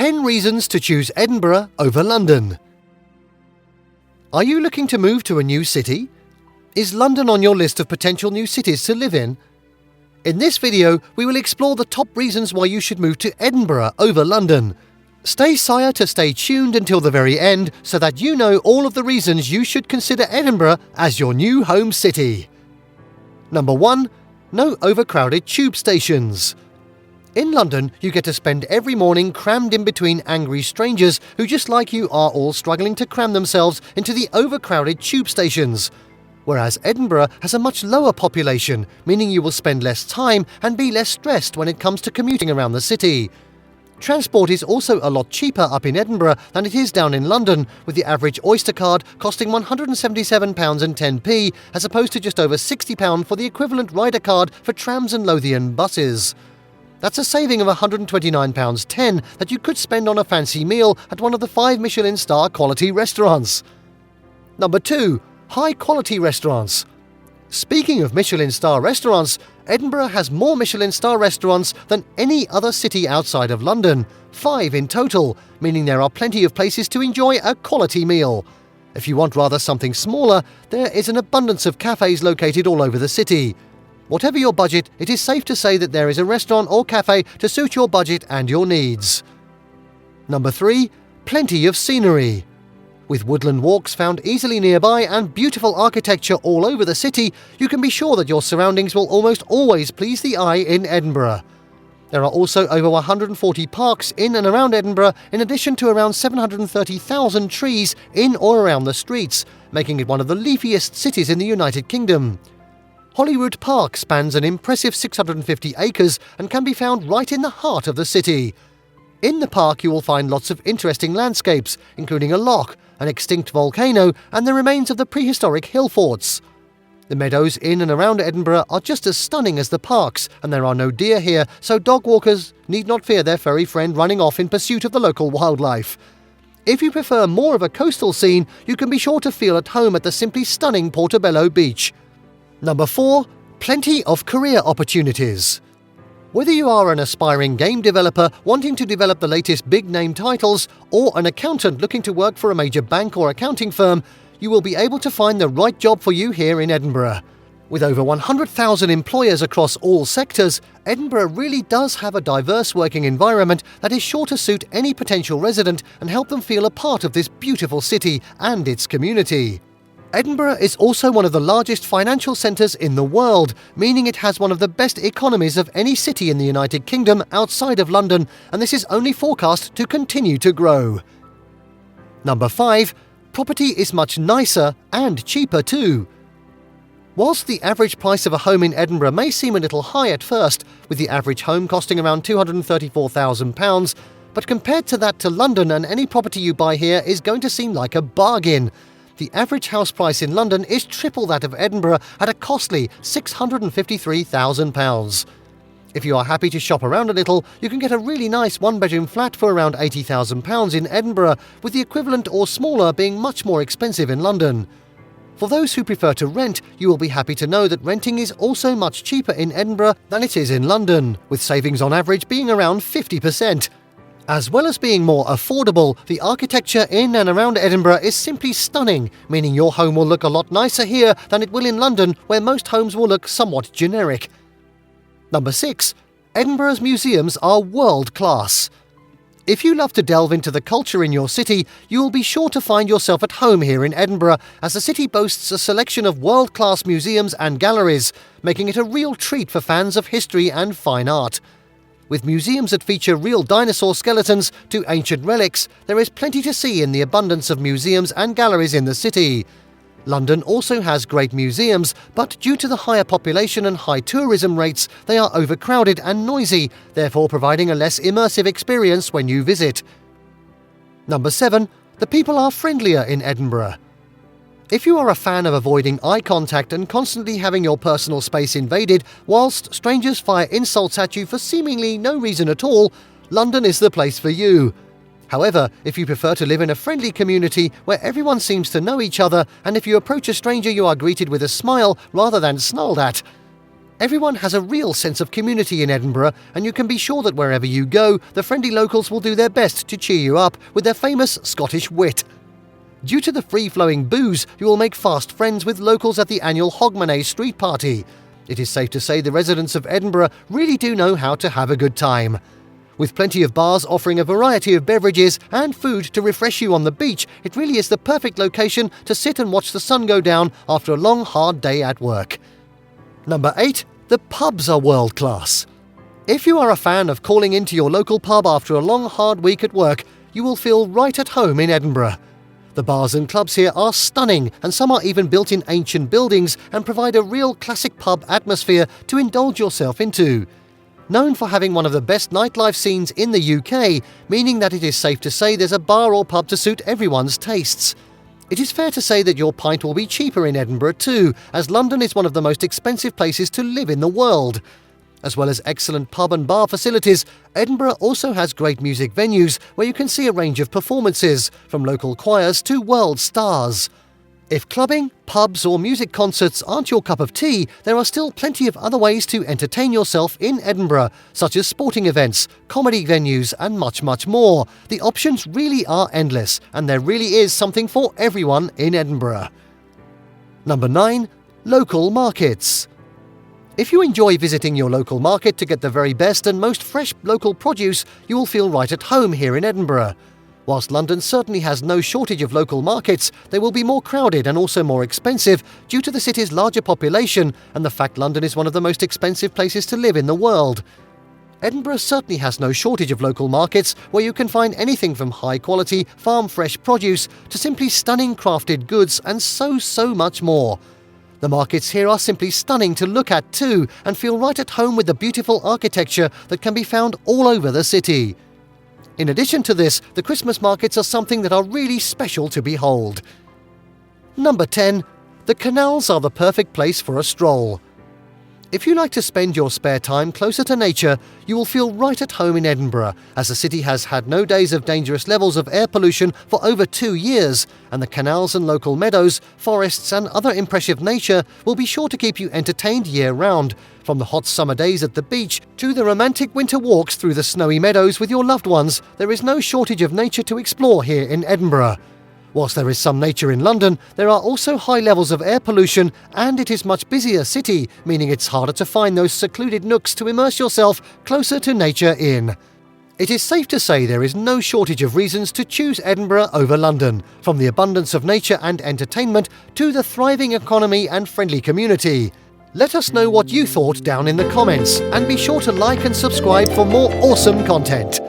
10 reasons to choose Edinburgh over London. Are you looking to move to a new city? Is London on your list of potential new cities to live in? In this video, we will explore the top reasons why you should move to Edinburgh over London. Stay sire to stay tuned until the very end so that you know all of the reasons you should consider Edinburgh as your new home city. Number 1. No overcrowded tube stations. In London, you get to spend every morning crammed in between angry strangers who, just like you, are all struggling to cram themselves into the overcrowded tube stations. Whereas Edinburgh has a much lower population, meaning you will spend less time and be less stressed when it comes to commuting around the city. Transport is also a lot cheaper up in Edinburgh than it is down in London, with the average oyster card costing £177.10 as opposed to just over £60 for the equivalent Ridacard for trams and Lothian Busses. That's a saving of £129.10 that you could spend on a fancy meal at one of the 5 Michelin Star quality restaurants. Number 2. High-quality restaurants. Speaking of Michelin Star restaurants, Edinburgh has more Michelin Star restaurants than any other city outside of London, 5 in total, meaning there are plenty of places to enjoy a quality meal. If you want rather something smaller, there is an abundance of cafes located all over the city. Whatever your budget, it is safe to say that there is a restaurant or cafe to suit your budget and your needs. Number 3. Plenty of scenery. With woodland walks found easily nearby and beautiful architecture all over the city, you can be sure that your surroundings will almost always please the eye in Edinburgh. There are also over 140 parks in and around Edinburgh, in addition to around 730,000 trees in or around the streets, making it one of the leafiest cities in the United Kingdom. Holyrood Park spans an impressive 650 acres and can be found right in the heart of the city. In the park you will find lots of interesting landscapes, including a loch, an extinct volcano and the remains of the prehistoric hill forts. The meadows in and around Edinburgh are just as stunning as the parks, and there are no deer here, so dog walkers need not fear their furry friend running off in pursuit of the local wildlife. If you prefer more of a coastal scene, you can be sure to feel at home at the simply stunning Portobello Beach. Number 4. Plenty of career opportunities. Whether you are an aspiring game developer wanting to develop the latest big-name titles, or an accountant looking to work for a major bank or accounting firm, you will be able to find the right job for you here in Edinburgh. With over 100,000 employers across all sectors, Edinburgh really does have a diverse working environment that is sure to suit any potential resident and help them feel a part of this beautiful city and its community. Edinburgh is also one of the largest financial centres in the world, meaning it has one of the best economies of any city in the United Kingdom outside of London, and this is only forecast to continue to grow. Number 5. Property is much nicer and cheaper too. Whilst the average price of a home in Edinburgh may seem a little high at first, with the average home costing around £234,000, but compared to that to London, and any property you buy here is going to seem like a bargain. The average house price in London is triple that of Edinburgh at a costly £653,000. If you are happy to shop around a little, you can get a really nice one-bedroom flat for around £80,000 in Edinburgh, with the equivalent or smaller being much more expensive in London. For those who prefer to rent, you will be happy to know that renting is also much cheaper in Edinburgh than it is in London, with savings on average being around 50%. As well as being more affordable, the architecture in and around Edinburgh is simply stunning, meaning your home will look a lot nicer here than it will in London, where most homes will look somewhat generic. Number 6. Edinburgh's museums are world-class. If you love to delve into the culture in your city, you will be sure to find yourself at home here in Edinburgh, as the city boasts a selection of world-class museums and galleries, making it a real treat for fans of history and fine art. With museums that feature real dinosaur skeletons to ancient relics, there is plenty to see in the abundance of museums and galleries in the city. London also has great museums, but due to the higher population and high tourism rates, they are overcrowded and noisy, therefore providing a less immersive experience when you visit. Number 7. The people are friendlier in Edinburgh. If you are a fan of avoiding eye contact and constantly having your personal space invaded whilst strangers fire insults at you for seemingly no reason at all, London is the place for you. However, if you prefer to live in a friendly community where everyone seems to know each other, and if you approach a stranger you are greeted with a smile rather than snarled at, Everyone has a real sense of community in Edinburgh, and you can be sure that wherever you go, the friendly locals will do their best to cheer you up with their famous Scottish wit. Due to the free-flowing booze, you will make fast friends with locals at the annual Hogmanay Street Party. It is safe to say the residents of Edinburgh really do know how to have a good time. With plenty of bars offering a variety of beverages and food to refresh you on the beach, it really is the perfect location to sit and watch the sun go down after a long, hard day at work. Number 8. The pubs are world class. If you are a fan of calling into your local pub after a long, hard week at work, you will feel right at home in Edinburgh. The bars and clubs here are stunning, and some are even built in ancient buildings and provide a real classic pub atmosphere to indulge yourself into. Known for having one of the best nightlife scenes in the UK, meaning that it is safe to say there's a bar or pub to suit everyone's tastes. It is fair to say that your pint will be cheaper in Edinburgh too, as London is one of the most expensive places to live in the world. As well as excellent pub and bar facilities, Edinburgh also has great music venues where you can see a range of performances, from local choirs to world stars. If clubbing, pubs or music concerts aren't your cup of tea, there are still plenty of other ways to entertain yourself in Edinburgh, such as sporting events, comedy venues and much, much more. The options really are endless, and there really is something for everyone in Edinburgh. Number 9. Local markets. If you enjoy visiting your local market to get the very best and most fresh local produce, you will feel right at home here in Edinburgh. Whilst London certainly has no shortage of local markets, they will be more crowded and also more expensive due to the city's larger population and the fact London is one of the most expensive places to live in the world. Edinburgh certainly has no shortage of local markets where you can find anything from high-quality, farm-fresh produce to simply stunning crafted goods and so much more. The markets here are simply stunning to look at too, and feel right at home with the beautiful architecture that can be found all over the city. In addition to this, the Christmas markets are something that are really special to behold. Number 10. The canals are the perfect place for a stroll. If you like to spend your spare time closer to nature, you will feel right at home in Edinburgh, as the city has had no days of dangerous levels of air pollution for over 2 years, and the canals and local meadows, forests and other impressive nature will be sure to keep you entertained year-round, from the hot summer days at the beach to the romantic winter walks through the snowy meadows with your loved ones. There is no shortage of nature to explore here in Edinburgh. Whilst there is some nature in London, there are also high levels of air pollution, and it is a much busier city, meaning it's harder to find those secluded nooks to immerse yourself closer to nature in. It is safe to say there is no shortage of reasons to choose Edinburgh over London, from the abundance of nature and entertainment to the thriving economy and friendly community. Let us know what you thought down in the comments, and be sure to like and subscribe for more awesome content.